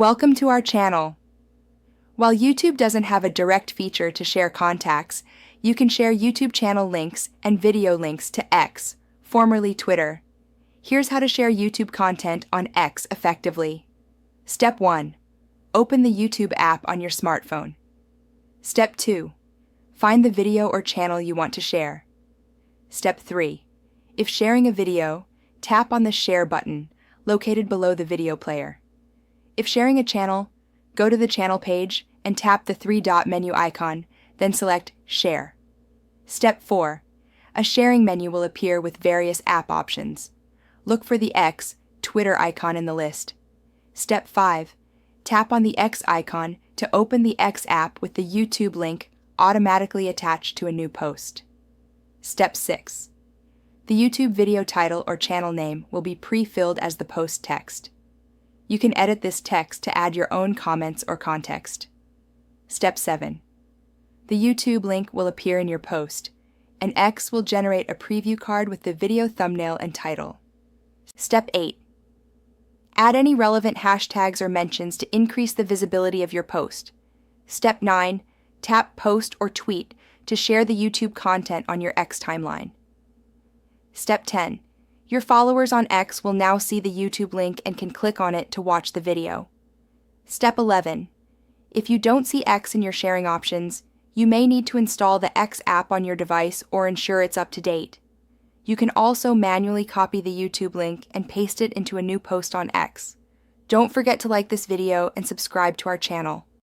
Welcome to our channel. While YouTube doesn't have a direct feature to share contacts, you can share YouTube channel links and video links to X, formerly Twitter. Here's how to share YouTube content on X effectively. Step 1. Open the YouTube app on your smartphone. Step 2. Find the video or channel you want to share. Step 3. If sharing a video, tap on the Share button located below the video player. If sharing a channel, go to the channel page and tap the three-dot menu icon, then select Share. Step 4. A sharing menu will appear with various app options. Look for the X, Twitter icon in the list. Step 5. Tap on the X icon to open the X app with the YouTube link automatically attached to a new post. Step 6. The YouTube video title or channel name will be pre-filled as the post text. You can edit this text to add your own comments or context. Step 7. The YouTube link will appear in your post, and X will generate a preview card with the video thumbnail and title. Step 8. Add any relevant hashtags or mentions to increase the visibility of your post. Step 9. Tap Post or Tweet to share the YouTube content on your X timeline. Step 10. Your followers on X will now see the YouTube link and can click on it to watch the video. Step 11. If you don't see X in your sharing options, you may need to install the X app on your device or ensure it's up to date. You can also manually copy the YouTube link and paste it into a new post on X. Don't forget to like this video and subscribe to our channel.